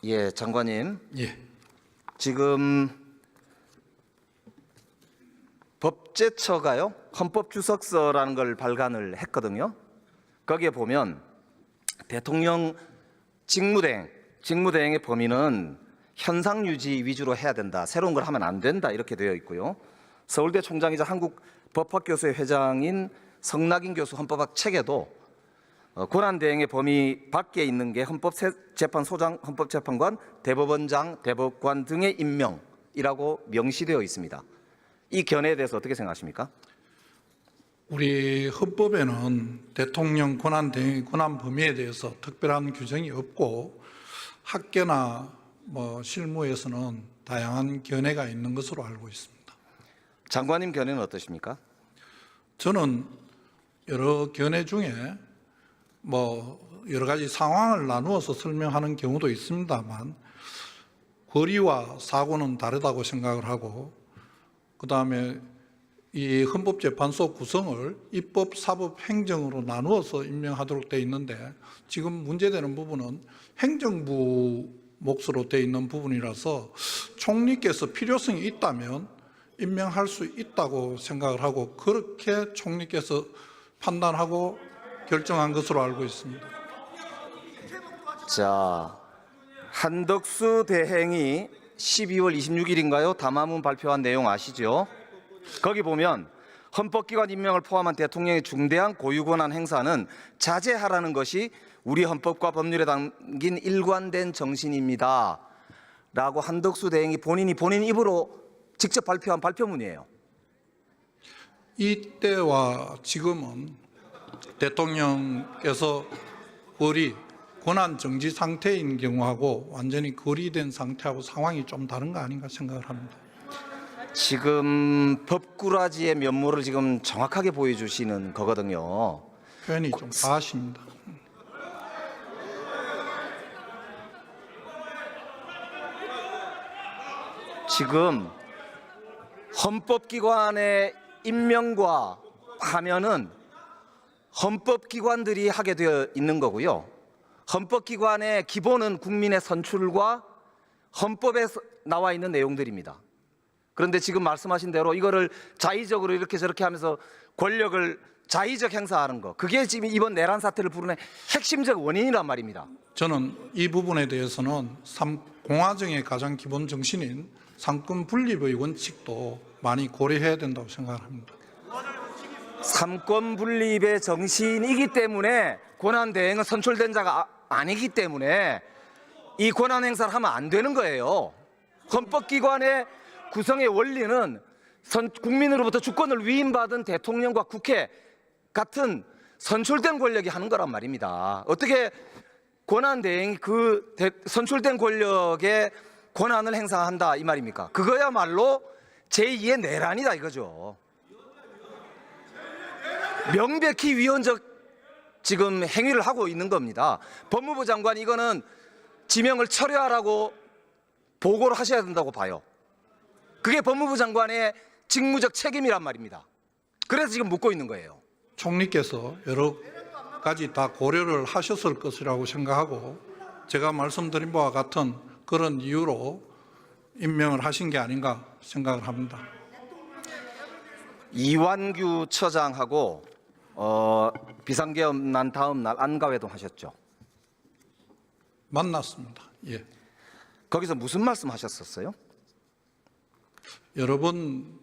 예, 장관님. 예. 지금 법제처가요, 헌법주석서라는 걸 발간을 했거든요. 거기에 보면 대통령 직무대행의 범위는 현상 유지 위주로 해야 된다, 새로운 걸 하면 안 된다, 이렇게 되어 있고요. 서울대 총장이자 한국법학교수회 회장인 성낙인 교수 헌법학 책에도 권한대행의 범위 밖에 있는 게 헌법재판소장, 헌법재판관, 대법원장, 대법관 등의 임명이라고 명시되어 있습니다. 이 견해에 대해서 어떻게 생각하십니까? 우리 헌법에는 대통령 권한대행의 권한 범위에 대해서 특별한 규정이 없고 학계나 실무에서는 다양한 견해가 있는 것으로 알고 있습니다. 장관님 견해는 어떠십니까? 저는 여러 견해 중에 여러 가지 상황을 나누어서 설명하는 경우도 있습니다만 권리와 사고는 다르다고 생각을 하고, 그다음에 이 헌법재판소 구성을 입법, 사법, 행정으로 나누어서 임명하도록 되어 있는데 지금 문제되는 부분은 행정부 몫으로 되어 있는 부분이라서 총리께서 필요성이 있다면 임명할 수 있다고 생각을 하고, 그렇게 총리께서 판단하고 결정한 것으로 알고 있습니다. 자, 한덕수 대행이 12월 26일인가요? 담화문 발표한 내용 아시죠? 거기 보면 헌법기관 임명을 포함한 대통령의 중대한 고유권한 행사는 자제하라는 것이 우리 헌법과 법률에 담긴 일관된 정신입니다 라고 한덕수 대행이 본인 입으로 직접 발표한 발표문이에요. 이때와 지금은 대통령께서 권한 정지 상태인 경우하고 완전히 거리된 상태하고 상황이 좀 다른 거 아닌가 생각을 합니다. 지금 법꾸라지의 면모를 지금 정확하게 보여주시는 거거든요. 표현이 좀 과하십니다. 지금 헌법기관의 임명과 하면은 헌법기관들이 하게 되어 있는 거고요. 헌법기관의 기본은 국민의 선출과 헌법에 나와 있는 내용들입니다. 그런데 지금 말씀하신 대로 이거를 자의적으로 이렇게 저렇게 하면서 권력을 자의적 행사하는 거, 그게 지금 이번 내란 사태를 부르는 핵심적 원인이란 말입니다. 저는 이 부분에 대해서는 공화정의 가장 기본 정신인 삼권 분립의 원칙도 많이 고려해야 된다고 생각합니다. 삼권 분립의 정신이기 때문에 권한 대행은 선출된 자가 아니기 때문에 이 권한 행사를 하면 안 되는 거예요. 헌법기관의 구성의 원리는 국민으로부터 주권을 위임받은 대통령과 국회 같은 선출된 권력이 하는 거란 말입니다. 어떻게 권한 대행이 그 선출된 권력의 권한을 행사한다 이 말입니까? 그거야말로 제2의 내란이다 이거죠. 명백히 위헌적 지금 행위를 하고 있는 겁니다. 법무부 장관이 이거는 지명을 철회하라고 보고를 하셔야 된다고 봐요. 그게 법무부 장관의 직무적 책임이란 말입니다. 그래서 지금 묻고 있는 거예요. 총리께서 여러 가지 다 고려를 하셨을 것이라고 생각하고 제가 말씀드린 바와 같은 그런 이유로 임명을 하신 게 아닌가 생각을 합니다. 이완규 처장하고 비상계엄 난 다음 날 안가회동 하셨죠? 만났습니다. 예. 거기서 무슨 말씀 하셨었어요? 여러 번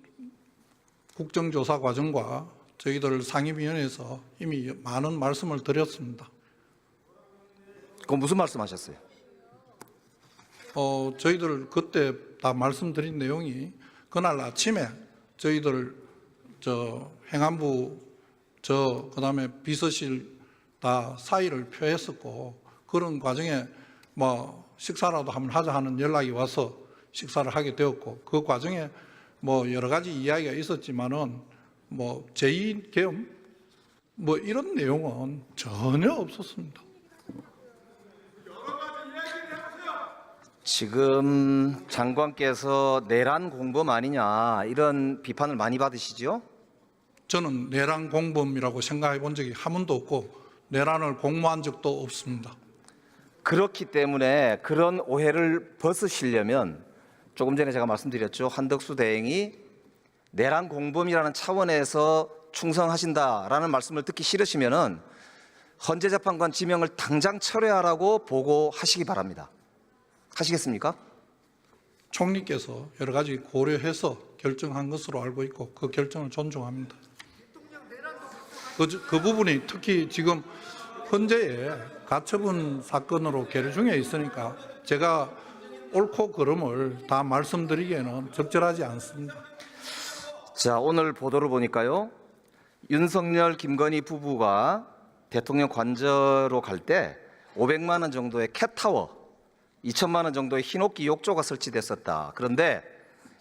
국정조사 과정과 저희들 상임위원회에서 이미 많은 말씀을 드렸습니다. 그건 무슨 말씀 하셨어요? 저희들 그때 다 말씀드린 내용이 그날 아침에 저희들 행안부 그다음에 비서실 다 사의를 표했었고, 그런 과정에 식사라도 한번 하자 하는 연락이 와서 식사를 하게 되었고, 그 과정에 여러 가지 이야기가 있었지만은 제2 계엄 이런 내용은 전혀 없었습니다. 지금 장관께서 내란 공범 아니냐 이런 비판을 많이 받으시죠? 저는 내란 공범이라고 생각해 본 적이 한 번도 없고 내란을 공모한 적도 없습니다. 그렇기 때문에 그런 오해를 벗으시려면 조금 전에 제가 말씀드렸죠. 한덕수 대행이 내란 공범이라는 차원에서 충성하신다라는 말씀을 듣기 싫으시면은 헌재재판관 지명을 당장 철회하라고 보고하시기 바랍니다. 하시겠습니까? 총리께서 여러 가지 고려해서 결정한 것으로 알고 있고 그 결정을 존중합니다. 그 부분이 특히 지금 헌재에 가처분 사건으로 계류 중에 있으니까 제가 옳고 그름을 다 말씀드리기에는 적절하지 않습니다. 자, 오늘 보도를 보니까요. 윤석열, 김건희 부부가 대통령 관저로 갈 때 500만 원 정도의 캣타워, 2천만 원 정도의 흰옥기 욕조가 설치됐었다. 그런데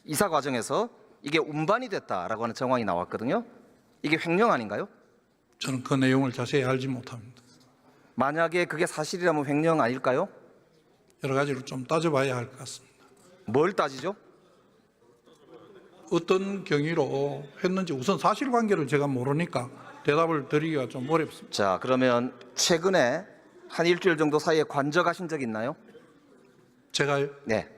이사 과정에서 이게 운반이 됐다라고 하는 정황이 나왔거든요. 이게 횡령 아닌가요? 저는 그 내용을 자세히 알지 못합니다. 만약에 그게 사실이라면 횡령 아닐까요? 여러 가지로 좀 따져봐야 할 것 같습니다. 뭘 따지죠? 어떤 경위로 했는지 우선 사실관계를 제가 모르니까 대답을 드리기가 좀 어렵습니다. 자, 그러면 최근에 한 일주일 정도 사이에 관저 가신 적 있나요? 제가요? 네.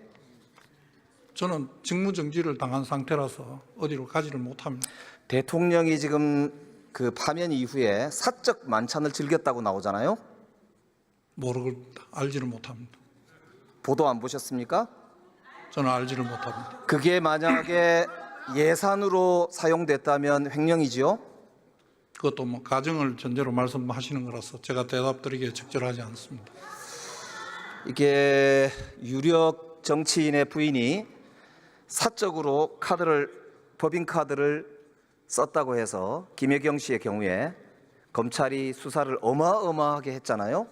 저는 직무정지를 당한 상태라서 어디로 가지를 못합니다. 대통령이 지금 그 파면 이후에 사적 만찬을 즐겼다고 나오잖아요. 모르겠다. 알지를 못합니다. 보도 안 보셨습니까? 저는 알지를 못합니다. 그게 만약에 예산으로 사용됐다면 횡령이지요? 그것도 뭐 가정을 전제로 말씀하시는 거라서 제가 대답드리기에 적절하지 않습니다. 이게 유력 정치인의 부인이 사적으로 법인카드를 썼다고 해서 김혜경 씨의 경우에 검찰이 수사를 어마어마하게 했잖아요.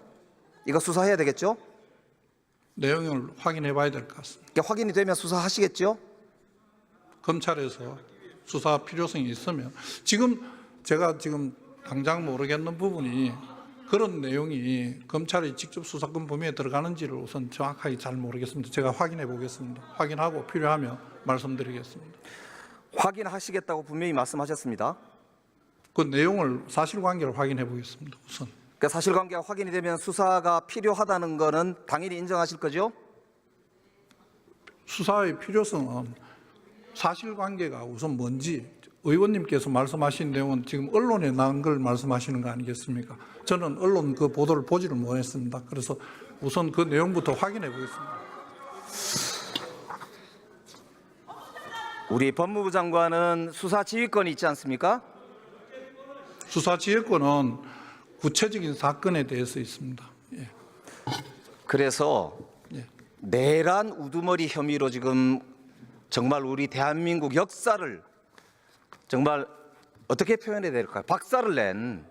이거 수사해야 되겠죠? 내용을 확인해 봐야 될 것 같습니다. 이게 확인이 되면 수사하시겠죠? 검찰에서 수사 필요성이 있으면 제가 지금 당장 모르겠는 부분이 그런 내용이 검찰이 직접 수사권 범위에 들어가는지를 우선 정확하게 잘 모르겠습니다. 제가 확인해 보겠습니다. 확인하고 필요하면 말씀드리겠습니다. 확인하시겠다고 분명히 말씀하셨습니다. 그 내용을 사실관계를 확인해 보겠습니다. 우선 그러니까 사실관계가 확인이 되면 수사가 필요하다는 거는 당연히 인정하실 거죠? 수사의 필요성은 사실관계가 우선 뭔지 의원님께서 말씀하신 내용은 지금 언론에 나온 걸 말씀하시는 거 아니겠습니까? 저는 언론 그 보도를 보지를 못했습니다. 그래서 우선 그 내용부터 확인해 보겠습니다. 우리 법무부 장관은 수사 지휘권이 있지 않습니까? 수사 지휘권은 구체적인 사건에 대해서 있습니다. 예. 그래서 예. 내란 우두머리 혐의로 지금 정말 우리 대한민국 역사를 정말 어떻게 표현해야 될까요? 박살을 낸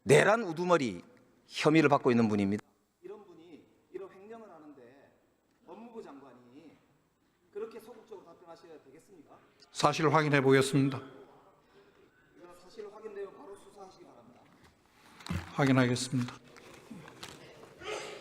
내란 우두머리 혐의를 받고 있는 분입니다. 이런 분이 이런 횡령을 하는데 법무부 장관이 그렇게 소극적으로 답변하셔야 되겠습니까? 사실 확인해 보겠습니다. 사실 확인되면 바로 수사하시기 바랍니다. 확인하겠습니다.